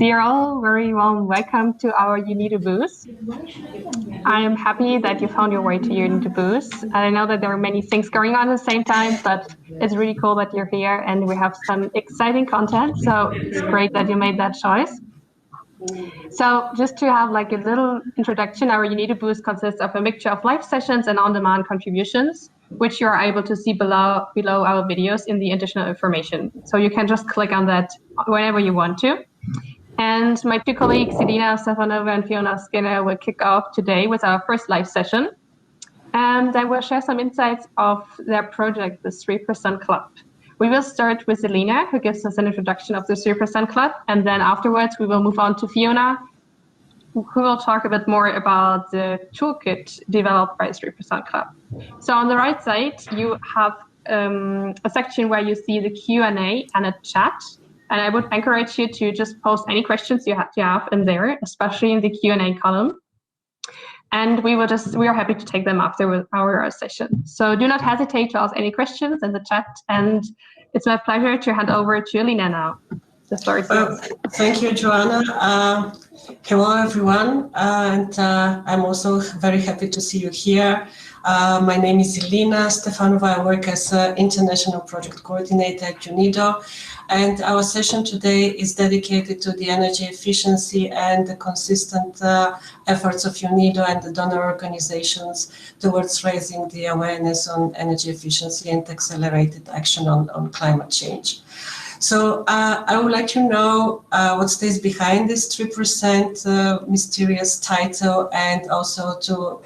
Dear all, very warm welcome to our UNIDO booth. I am happy that you found your way to UNIDO booth. I know that there are many things going on at the same time, but it's really cool that you're here and we have some exciting content. So it's great that you made that choice. So just to have like a little introduction, our UNIDO booth consists of a mixture of live sessions and on-demand contributions, which you are able to see below our videos in the additional information. So you can just click on that whenever you want to. And my two colleagues, Elina Stefanova and Fiona Skinner, will kick off today with our first live session. And I will share some insights of their project, the 3% Club. We will start with Elina, who gives us an introduction of the 3% Club. And then afterwards, we will move on to Fiona, who will talk a bit more about the toolkit developed by 3% Club. So on the right side, you have a section where you see the Q&A and a chat. And I would encourage you to just post any questions you have in there, especially in the Q&A column. And we are happy to take them after our session. So do not hesitate to ask any questions in the chat. And it's my pleasure to hand over to Elina now. The floor is yours. Thank you, Joanna. Hello, everyone. And I'm also very happy to see you here. My name is Elina Stefanova. I work as International Project Coordinator at UNIDO. And our session today is dedicated to the energy efficiency and the consistent efforts of UNIDO and the donor organizations towards raising the awareness on energy efficiency and accelerated action on climate change. So I would like to know what stays behind this 3% mysterious title, and also to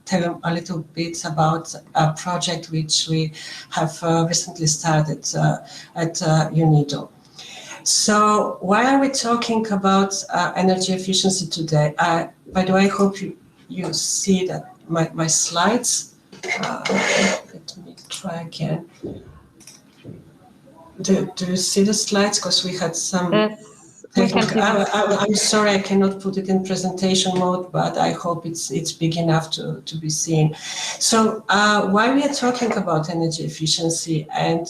tell a little bit about a project which we have recently started at UNIDO. So why are we talking about energy efficiency today? By the way, I hope you see that my slides. Let me try again. Do you see the slides? Because we had some technical. I'm sorry, I cannot put it in presentation mode, but I hope it's big enough to be seen. So why we are talking about energy efficiency, and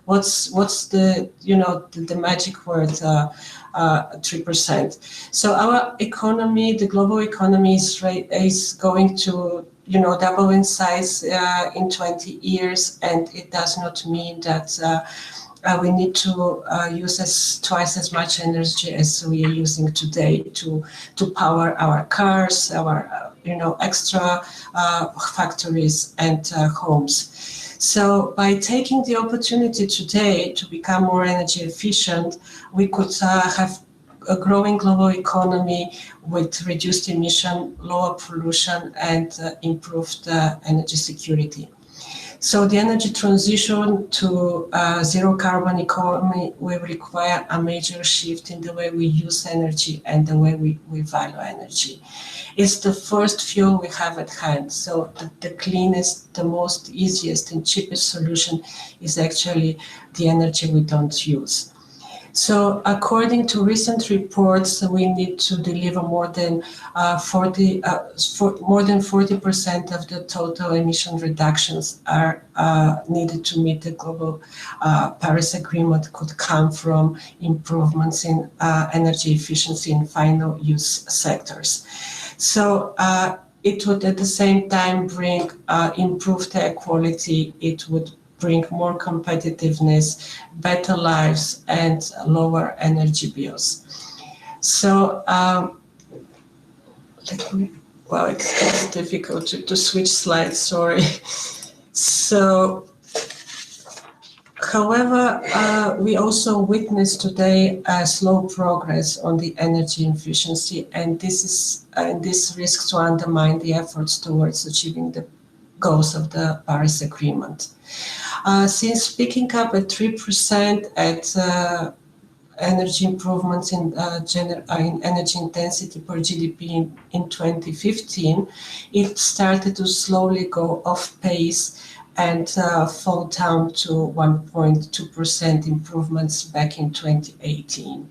what's the the magic word 3%? So our economy, the global economy, is going to double in size in 20 years, and it does not mean that we need to use twice as much energy as we are using today to power our cars, our extra factories and homes. So by taking the opportunity today to become more energy efficient, we could have a growing global economy with reduced emission, lower pollution, and improved energy security. So the energy transition to zero carbon economy will require a major shift in the way we use energy and the way we value energy. It's the first fuel we have at hand. So the cleanest, the most easiest and cheapest solution is actually the energy we don't use. So according to recent reports, we need to deliver more than 40% of the total emission reductions are needed to meet the global Paris Agreement could come from improvements in energy efficiency in final use sectors. So it would at the same time bring improved air quality. It would bring more competitiveness, better lives, and lower energy bills. So, it's difficult to switch slides, sorry. So, however, we also witness today slow progress on the energy efficiency, and this risks to undermine the efforts towards achieving the goals of the Paris Agreement. Since picking up at 3% at energy improvements in energy intensity per GDP in 2015, it started to slowly go off pace and fall down to 1.2% improvements back in 2018.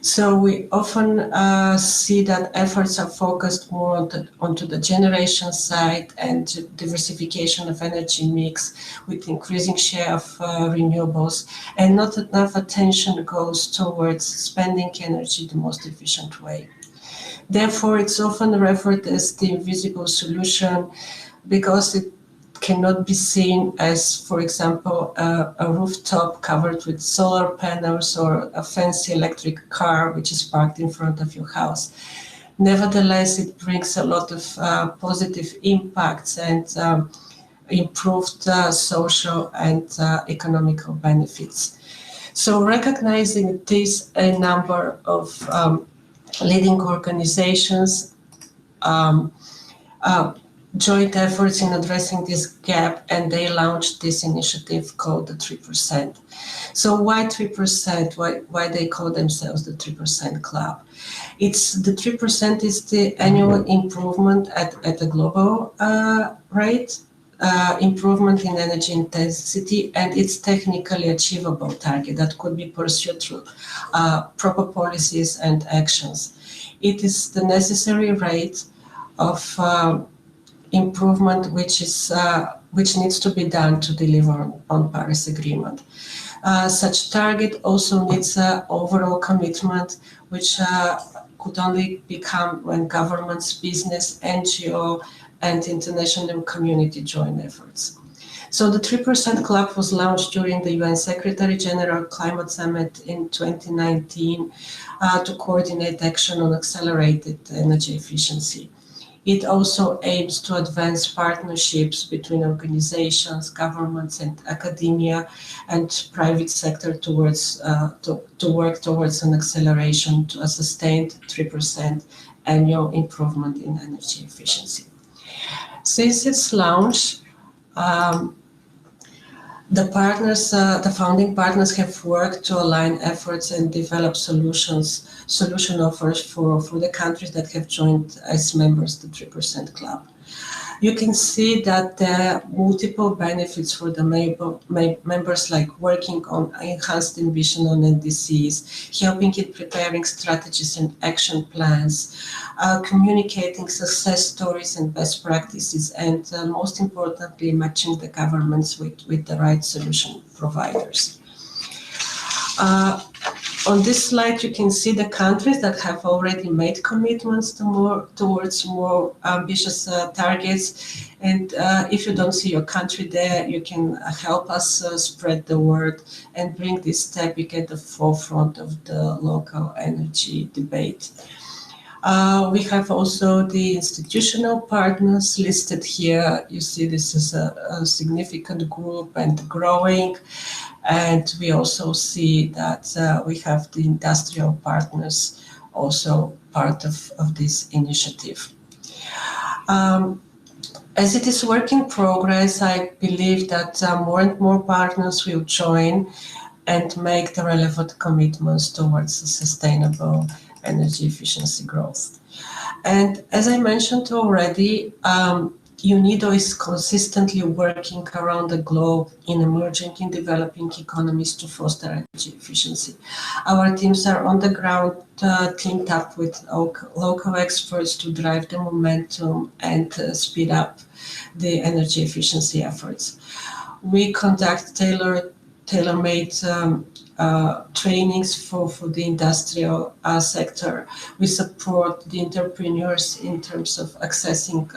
So we often see that efforts are focused more onto the generation side and diversification of energy mix with increasing share of renewables, and not enough attention goes towards spending energy the most efficient way. Therefore, it's often referred as the invisible solution because it cannot be seen as, for example, a rooftop covered with solar panels or a fancy electric car which is parked in front of your house. Nevertheless, it brings a lot of positive impacts and improved social and economical benefits. So recognizing this, a number of leading organizations joined efforts in addressing this gap, and they launched this initiative called the 3%. So why 3%? Why they call themselves the 3% Club? It's the 3% is the annual improvement at a global rate, improvement in energy intensity, and it's technically achievable target that could be pursued through proper policies and actions. It is the necessary rate of improvement which needs to be done to deliver on Paris Agreement. Such target also needs an overall commitment, which could only become when governments, business, NGO, and international community join efforts. So the 3% Club was launched during the UN Secretary General Climate Summit in 2019 to coordinate action on accelerated energy efficiency. It also aims to advance partnerships between organizations, governments, and academia and private sector towards to work towards an acceleration to a sustained 3% annual improvement in energy efficiency. Since its launch, the founding partners have worked to align efforts and develop solution offers for the countries that have joined as members the 3% Club. You can see that there are multiple benefits for the members, like working on enhanced ambition on NDCs, helping in preparing strategies and action plans, communicating success stories and best practices, and most importantly, matching the governments with the right solution providers. On this slide, you can see the countries that have already made commitments towards more ambitious targets. And if you don't see your country there, you can help us spread the word and bring this topic at the forefront of the local energy debate. We have also the institutional partners listed here. You see this is a significant group and growing. And we also see that we have the industrial partners also part of this initiative. As it is work in progress, I believe that more and more partners will join and make the relevant commitments towards a sustainable energy efficiency growth. And as I mentioned already, UNIDO is consistently working around the globe in emerging and developing economies to foster energy efficiency. Our teams are on the ground, teamed up with local experts to drive the momentum and speed up the energy efficiency efforts. We conduct tailor-made trainings for the industrial sector. We support the entrepreneurs in terms of accessing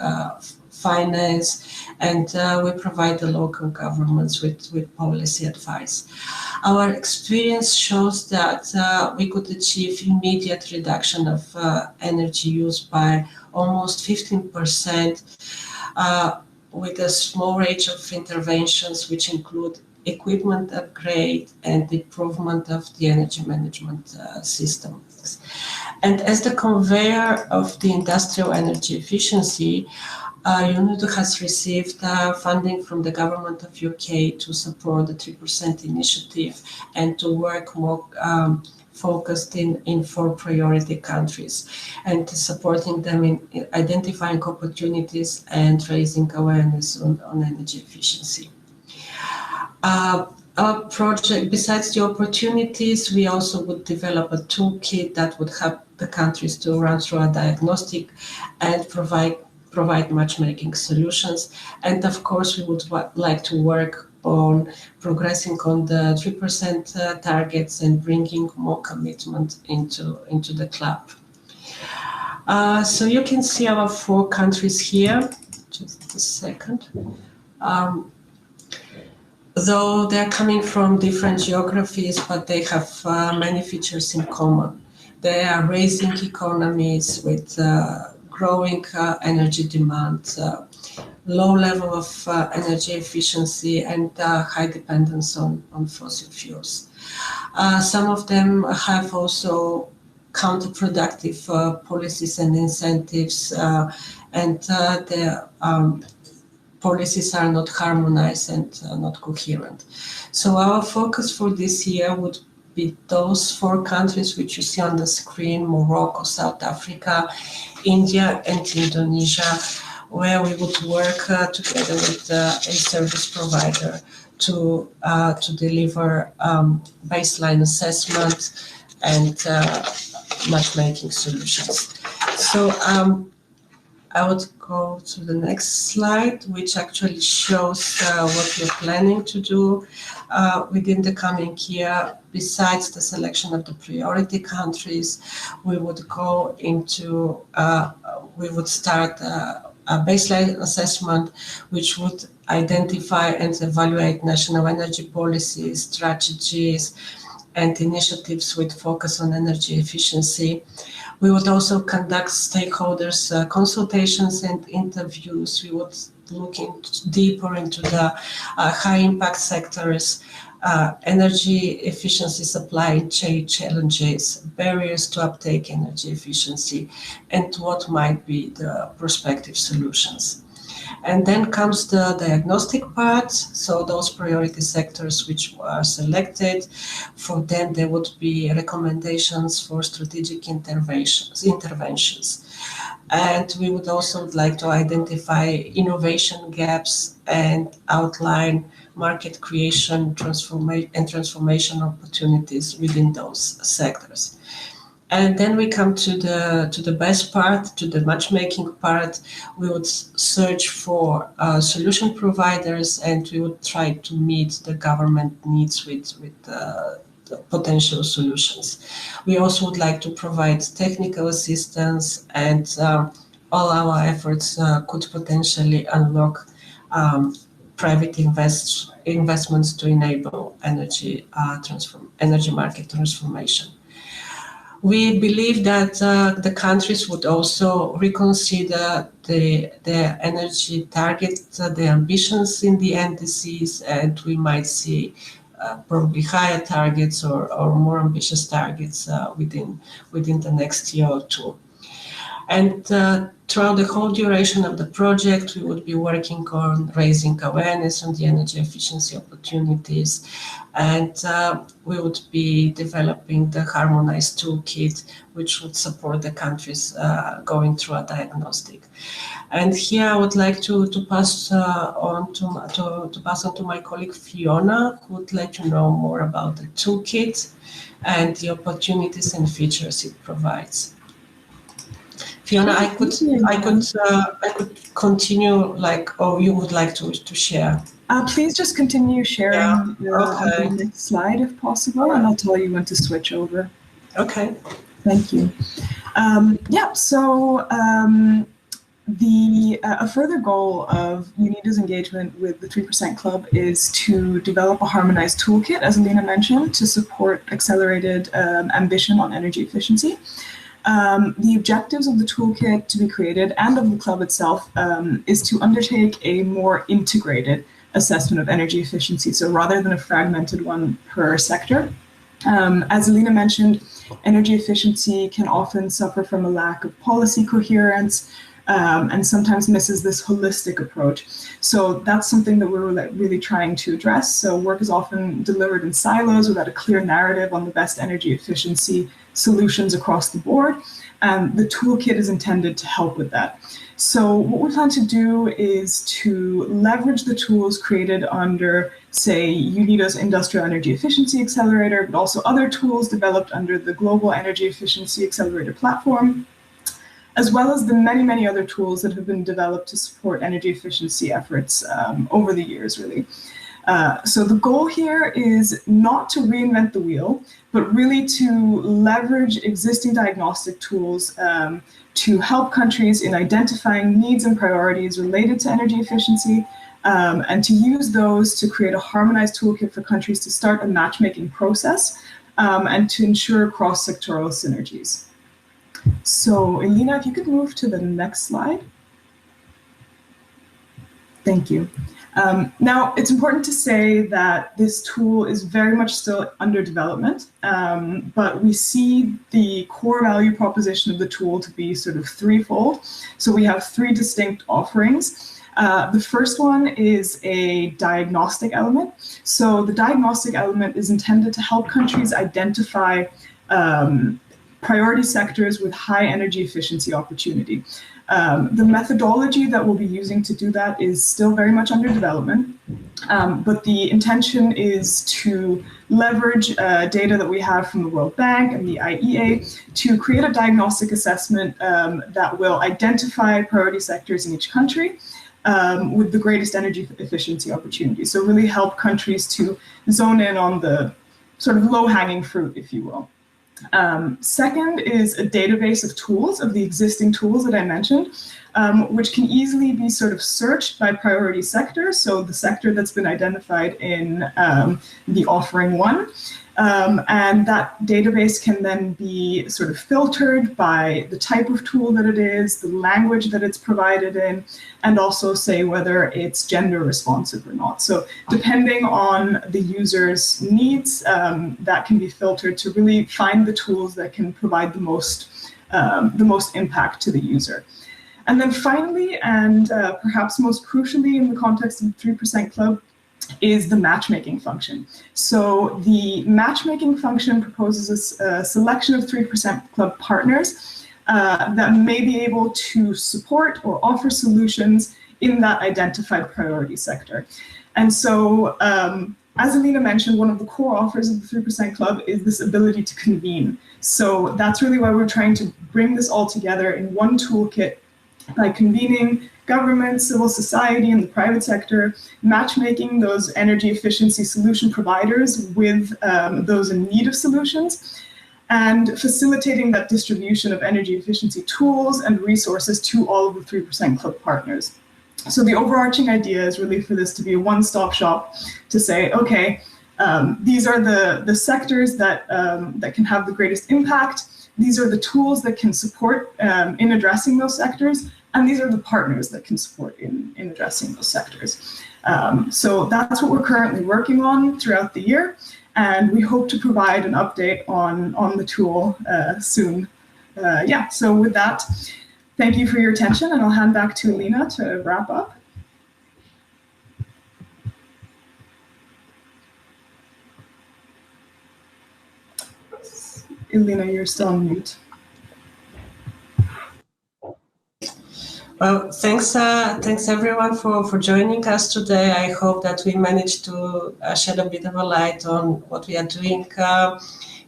finance, and we provide the local governments with policy advice. Our experience shows that we could achieve immediate reduction of energy use by almost 15% with a small range of interventions, which include equipment upgrade and improvement of the energy management systems. And as the conveyor of the industrial energy efficiency, UNIDO has received funding from the government of UK to support the 3% initiative and to work more focused in 4 priority countries and supporting them in identifying opportunities and raising awareness on energy efficiency. project, besides the opportunities, we also would develop a toolkit that would help the countries to run through a diagnostic and provide matchmaking solutions. And of course, we would like to work on progressing on the 3% targets and bringing more commitment into the club. So you can see our 4 countries here. Just a second. Though they're coming from different geographies, but they have many features in common. They are raising economies with growing energy demand, low level of energy efficiency, and high dependence on fossil fuels. Some of them have also counterproductive policies and incentives, and their policies are not harmonized and not coherent. So our focus for this year would be those 4 countries which you see on the screen: Morocco, South Africa, India, and Indonesia, where we would work together with a service provider to deliver baseline assessment and matchmaking solutions. So I would go to the next slide, which actually shows what we're planning to do within the coming year. Besides the selection of the priority countries, we would start a baseline assessment, which would identify and evaluate national energy policies, strategies, and initiatives with focus on energy efficiency. We would also conduct stakeholders consultations and interviews. We would look deeper into the high impact sectors, energy efficiency supply chain challenges, barriers to uptake energy efficiency, and what might be the prospective solutions. And then comes the diagnostic part. So those priority sectors which are selected, for them there would be recommendations for strategic interventions. And we would also like to identify innovation gaps and outline market creation and transformation opportunities within those sectors. And then we come to the best part, to the matchmaking part. We would search for solution providers, and we would try to meet the government needs with the potential solutions. We also would like to provide technical assistance, and all our efforts could potentially unlock private investments to enable energy market transformation. We believe that the countries would also reconsider their energy targets, their ambitions in the NDCs, and we might see probably higher targets or more ambitious targets within the next year or 2. And throughout the whole duration of the project, we would be working on raising awareness on the energy efficiency opportunities, and we would be developing the harmonized toolkit, which would support the countries going through a diagnostic. And here I would like to pass on to my colleague Fiona, who would let you know more about the toolkit and the opportunities and features it provides. Fiona, I could continue, or you would like to share? Please just continue sharing on the next slide if possible, and I'll tell you when to switch over. Okay. Thank you. A further goal of UNIDO's engagement with the 3% Club is to develop a harmonized toolkit, as Alina mentioned, to support accelerated ambition on energy efficiency. The objectives of the toolkit to be created and of the club itself is to undertake a more integrated assessment of energy efficiency. So rather than a fragmented one per sector, as Alina mentioned, energy efficiency can often suffer from a lack of policy coherence and sometimes misses this holistic approach. So that's something that we're really trying to address. So work is often delivered in silos without a clear narrative on the best energy efficiency solutions across the board. The toolkit is intended to help with that. So what we plan to do is to leverage the tools created under say, UNIDO's Industrial Energy Efficiency Accelerator, but also other tools developed under the Global Energy Efficiency Accelerator platform, as well as the many, many other tools that have been developed to support energy efficiency efforts over the years, really. So the goal here is not to reinvent the wheel, but really to leverage existing diagnostic tools to help countries in identifying needs and priorities related to energy efficiency, and to use those to create a harmonized toolkit for countries to start a matchmaking process and to ensure cross-sectoral synergies. So Elena, if you could move to the next slide. Thank you. Now, it's important to say that this tool is very much still under development, but we see the core value proposition of the tool to be sort of threefold. So we have three distinct offerings. The first one is a diagnostic element. So the diagnostic element is intended to help countries identify priority sectors with high energy efficiency opportunity. The methodology that we'll be using to do that is still very much under development, but the intention is to leverage data that we have from the World Bank and the IEA to create a diagnostic assessment that will identify priority sectors in each country with the greatest energy efficiency opportunities. So really help countries to zone in on the sort of low-hanging fruit, if you will. Second is a database of tools, of the existing tools that I mentioned, which can easily be sort of searched by priority sector, so the sector that's been identified in the offering one. And that database can then be sort of filtered by the type of tool that it is, the language that it's provided in, and also say whether it's gender responsive or not. So depending on the user's needs, that can be filtered to really find the tools that can provide the most impact to the user. And then finally, and perhaps most crucially in the context of the 3% Club, is the matchmaking function. So the matchmaking function proposes a selection of 3% Club partners that may be able to support or offer solutions in that identified priority sector. And so, as Alina mentioned, one of the core offers of the 3% Club is this ability to convene. So that's really why we're trying to bring this all together in one toolkit by convening government, civil society, and the private sector, matchmaking those energy efficiency solution providers with those in need of solutions, and facilitating that distribution of energy efficiency tools and resources to all of the 3% Club partners. So the overarching idea is really for this to be a one-stop shop to say, okay, these are the sectors that can have the greatest impact. These are the tools that can support in addressing those sectors, and these are the partners that can support in addressing those sectors. So that's what we're currently working on throughout the year, and we hope to provide an update on the tool soon. Yeah, so with that, thank you for your attention, and I'll hand back to Alina to wrap up. Elena, you're still on mute. Well, thanks everyone for joining us today. I hope that we managed to shed a bit of a light on what we are doing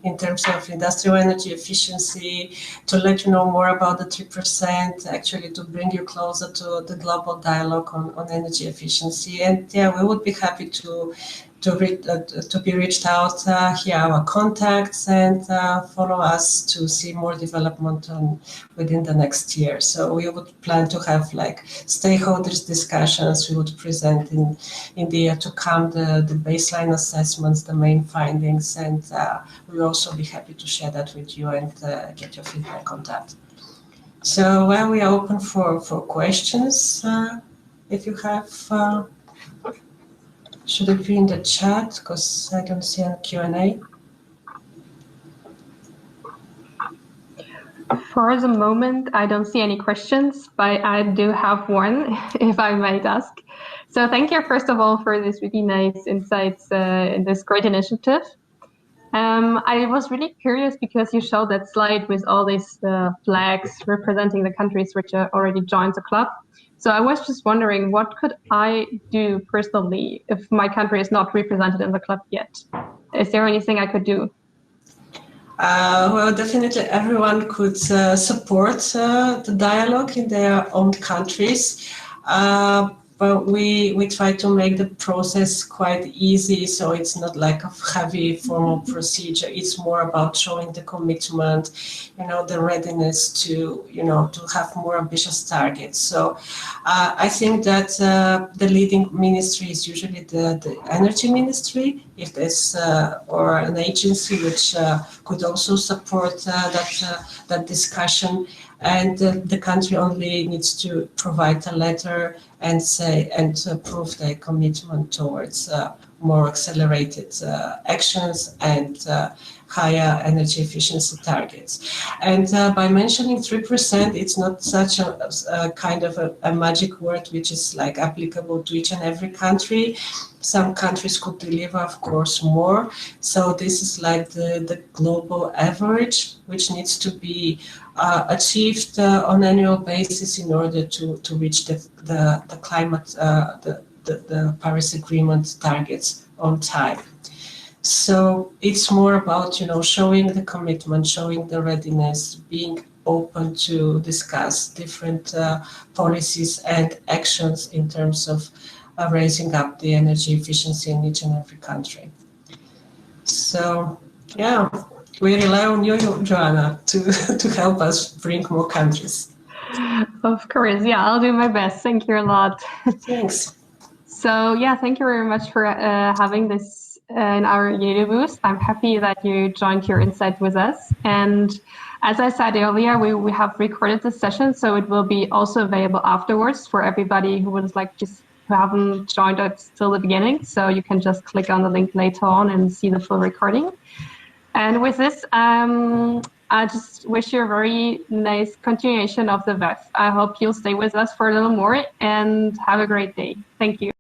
in terms of industrial energy efficiency, to let you know more about the 3%, actually to bring you closer to the global dialogue on energy efficiency. And yeah, we would be happy to be reached out, hear our contacts, and follow us to see more development within the next year. So we would plan to have like stakeholders discussions. We would present in the year to come the baseline assessments, the main findings, and we'll also be happy to share that with you and get your feedback on that. So we are open for questions if you have. Should it be in the chat? Because I don't see a Q&A. For the moment, I don't see any questions, but I do have one, if I might ask. So thank you, first of all, for this really nice insights in this great initiative. I was really curious because you showed that slide with all these flags representing the countries which already joined the club. So I was just wondering, what could I do personally if my country is not represented in the club yet? Is there anything I could do? Well, definitely everyone could support the dialogue in their own countries. But we try to make the process quite easy, so it's not like a heavy formal procedure. It's more about showing the commitment, the readiness to, to have more ambitious targets. So I think that the leading ministry is usually the energy ministry, if there's or an agency which could also support that discussion. And the country only needs to provide a letter and prove their commitment towards more accelerated actions and higher energy efficiency targets. And by mentioning 3%, it's not such a kind of a magic word which is like applicable to each and every country. Some countries could deliver, of course, more. So this is like the global average, which needs to be achieved on an annual basis in order to reach the climate, the Paris Agreement targets on time. So it's more about, showing the commitment, showing the readiness, being open to discuss different policies and actions in terms of raising up the energy efficiency in each and every country. So, yeah, we rely on you, Joanna, to help us bring more countries. Of course, yeah, I'll do my best. Thank you a lot. Thanks. So, yeah, thank you very much for having this in our UNIDO booth. I'm happy that you joined your insight with us. And as I said earlier, we have recorded this session, so it will be also available afterwards for everybody who would like just who haven't joined us till the beginning. So you can just click on the link later on and see the full recording. And with this, I just wish you a very nice continuation of the VEF. I hope you'll stay with us for a little more and have a great day. Thank you.